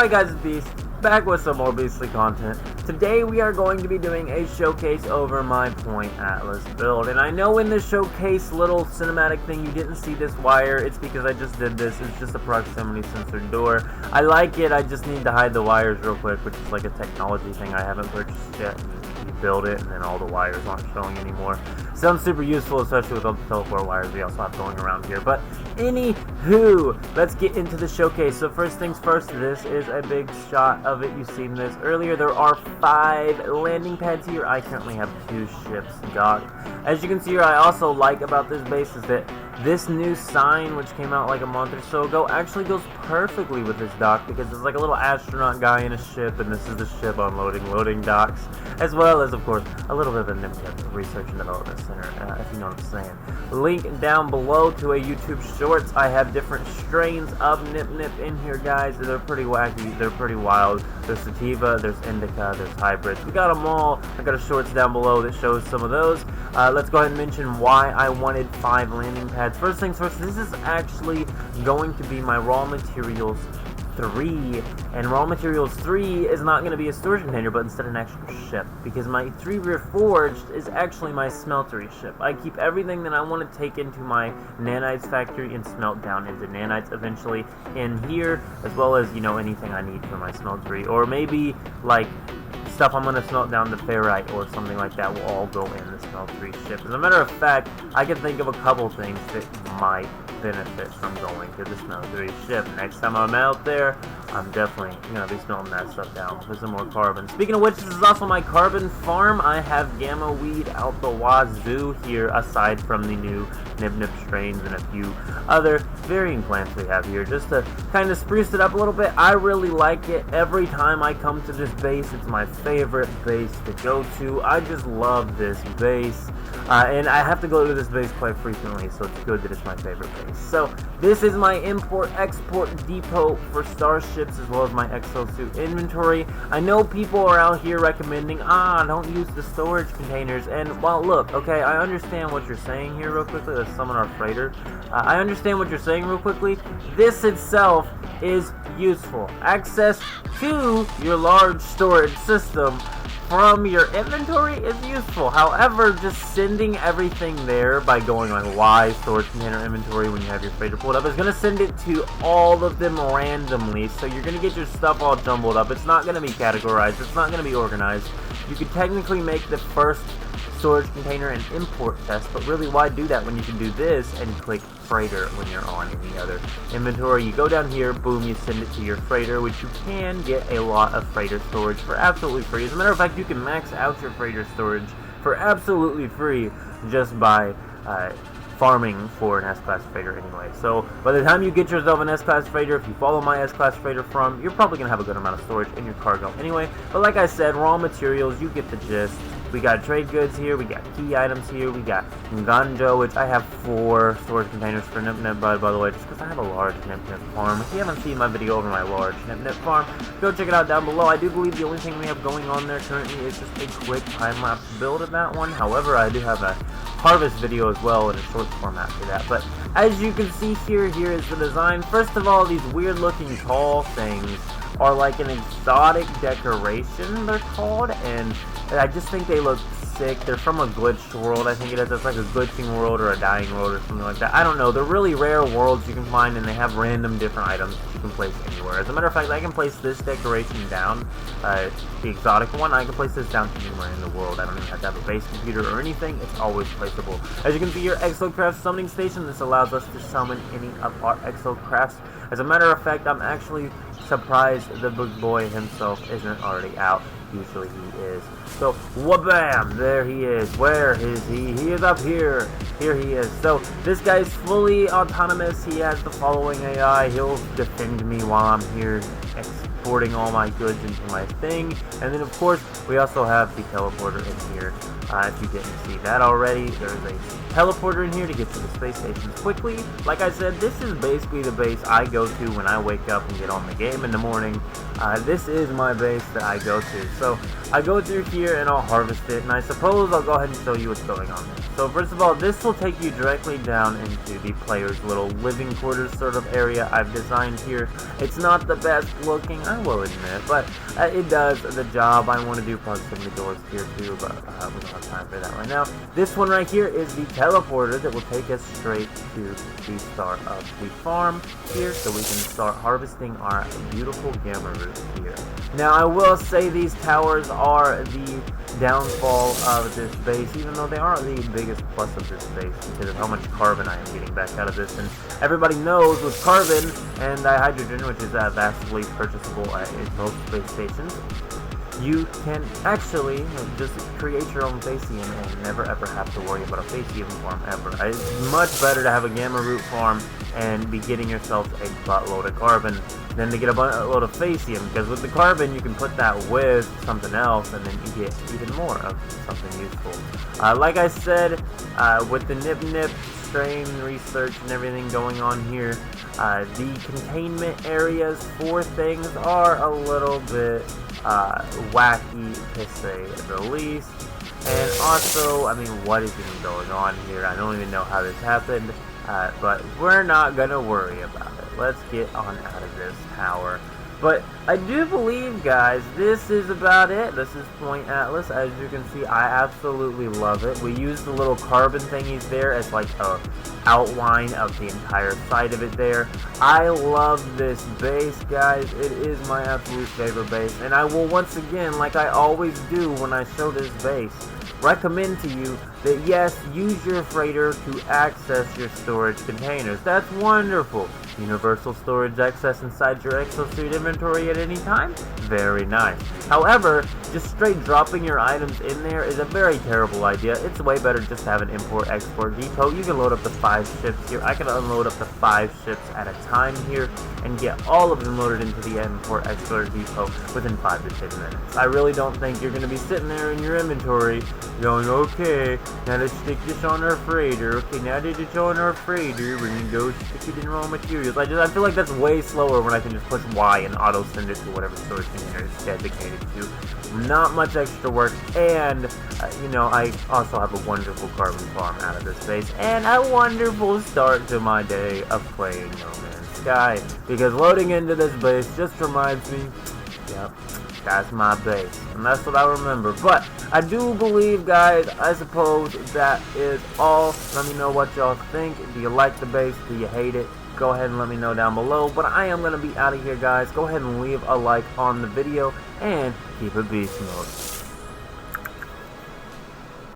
Alright guys, it's Beast, back with some more Beastly content. Today we are going to be doing a showcase over my Point Atlas build. And I know in the showcase little cinematic thing you didn't see this wire. It's because I just did this. It's just a proximity sensor door. I like it, I just need to hide the wires real quick, which is like a technology thing I haven't purchased yet. You build it and then all the wires aren't showing anymore. Sounds super useful, especially with all the teleport wires we also have going around here. But anywho, let's get into the showcase. So first things first, this is a big shot of it. You've seen this earlier. There are 5 landing pads here. I currently have 2 ships docked. As you can see here, I also like about this base is that this new sign, which came out like a month or so ago, actually goes perfectly with this dock because it's like a little astronaut guy in a ship, and this is the ship unloading, loading docks, as well as, of course, a little bit of a NIMCAP Research and Development Center, if you know what I'm saying. Link down below to a YouTube Shorts. I have different strains of Nip in here, guys. They're pretty wacky, they're pretty wild. There's Sativa, there's Indica, there's Hybrids. We got them all. I got a Shorts down below that shows some of those. Let's go ahead and mention why I wanted 5 landing pads. First things first, this is actually going to be my raw materials 3, and raw materials 3 is not going to be a storage container, but instead an actual ship, because my 3 rear forged is actually my smeltery ship. I keep everything that I want to take into my nanites factory and smelt down into nanites eventually in here, as well as, you know, anything I need for my smeltery, or maybe like stuff I'm going to smelt down to ferrite or something like that will all go in the smeltery ship. As a matter of fact, I can think of a couple things that might benefit from going to the smeltery ship. Next time I'm out there, I'm definitely going to be smelting that stuff down for some more carbon. Speaking of which, this is also my carbon farm. I have gamma weed out the wazoo here, aside from the new Nip strains and a few other varying plants we have here, just to kind of spruce it up a little bit. I really like it. Every time I come to this base, it's my favorite base to go to. I just love this base. And I have to go to this base quite frequently, so it's good that it's my favorite base. So this is my import-export depot for Starships, as well as my exosuit inventory. I know people are out here recommending, don't use the storage containers. And, well, look, okay, I understand what you're saying here real quickly. Let's summon our freighter. I understand what you're saying real quickly. This itself is useful. Access to your large storage system from your inventory is useful. However, just sending everything there by going like Y storage container inventory when you have your freighter pulled up is going to send it to all of them randomly, so you're going to get your stuff all jumbled up. It's not going to be categorized, it's not going to be organized. You could technically make the first storage container and import test, but really, why do that when you can do this and click freighter when you're on any other inventory? You go down here, boom, you send it to your freighter, which you can get a lot of freighter storage for absolutely free. As a matter of fact, you can max out your freighter storage for absolutely free just by farming for an S-Class freighter anyway. So by the time you get yourself an S-Class freighter, if you follow my S-Class freighter farm, you're probably going to have a good amount of storage in your cargo anyway. But like I said, raw materials, you get the gist. We got trade goods here, we got key items here, we got Nganjo, which I have 4 storage containers for Nip, by the way, just because I have a large Nip farm. If you haven't seen my video over my large Nip farm, go check it out down below. I do believe the only thing we have going on there currently is just a quick time-lapse build of that one. However, I do have a harvest video as well in a short format for that. But as you can see here is the design. First of all, these weird-looking tall things are like an exotic decoration, they're called, and I just think they look sick. They're from a glitched world, I think it is. It's like a glitching world or a dying world or something like that. I don't know. They're really rare worlds you can find, and they have random different items that you can place anywhere. As a matter of fact, I can place this decoration down, the exotic one. I can place this down anywhere in the world. I don't even have to have a base computer or anything. It's always placeable. As you can see, your Exocraft summoning station, this allows us to summon any of our Exocrafts. As a matter of fact, I'm actually surprised the big boy himself isn't already out. Usually he is. So, wha-bam! There he is. Where is he? He is up here. Here he is. So, this guy's fully autonomous. He has the following AI. He'll defend me while I'm here exporting all my goods into my thing. And then, of course, we also have the teleporter in here. If you didn't see that already, there's a teleporter in here to get to the space stations quickly. Like I said, this is basically the base I go to when I wake up and get on the game in the morning. This is my base that I go to. So I go through here and I'll harvest it, and I suppose I'll go ahead and show you what's going on there. So first of all, this will take you directly down into the player's little living quarters sort of area I've designed here. It's not the best looking, I will admit, but it does the job. I want to do possibly doors here too, but we don't have time for that right now. This one right here is the teleporter that will take us straight to the start of the farm here, so we can start harvesting our beautiful gamma root here. Now I will say these towers are the downfall of this base, even though they aren't the biggest plus of this base because of how much carbon I am getting back out of this. And everybody knows with carbon and hydrogen, which is vastly purchasable in most space stations, you can actually just create your own Facium and never ever have to worry about a Facium farm ever. It's much better to have a gamma root farm and be getting yourself a buttload of carbon than to get a buttload of Facium, because with the carbon you can put that with something else and then you get even more of something useful. Like I said, with the nip strain research and everything going on here, the containment areas for things are a little bit wacky to say the least. And also, I mean, what is even going on here? I don't even know how this happened, but we're not gonna worry about it. Let's get on out of this tower. But I do believe, guys, this is about it. This is Point Atlas. As you can see, I absolutely love it. We use the little carbon thingies there as like a outline of the entire side of it there. I love this base, guys. It is my absolute favorite base. And I will once again, like I always do when I show this base, recommend to you that yes, use your freighter to access your storage containers. That's wonderful. Universal storage access inside your exosuit inventory at any time? Very nice. However, just straight dropping your items in there is a very terrible idea. It's way better just to have an import-export depot. You can load up to 5 ships here. I can unload up to 5 ships at a time here and get all of them loaded into the import-export depot within 5 to 10 minutes. I really don't think you're going to be sitting there in your inventory going, okay, now let's stick this on our freighter. Okay, now that it's on our freighter, we're going to go stick it in raw materials. I feel like that's way slower when I can just push Y and auto send it to whatever storage container it's dedicated to. Not much extra work, and you know, I also have a wonderful carbon farm out of this base, and a wonderful start to my day of playing No Man's Sky, because loading into this base just reminds me, yep, that's my base, and that's what I remember. But I do believe, guys, I suppose that is all. Let me know what y'all think. Do you like the base? Do you hate it? Go ahead and let me know down below. But I am going to be out of here, guys. Go ahead and leave a like on the video and keep it beast mode.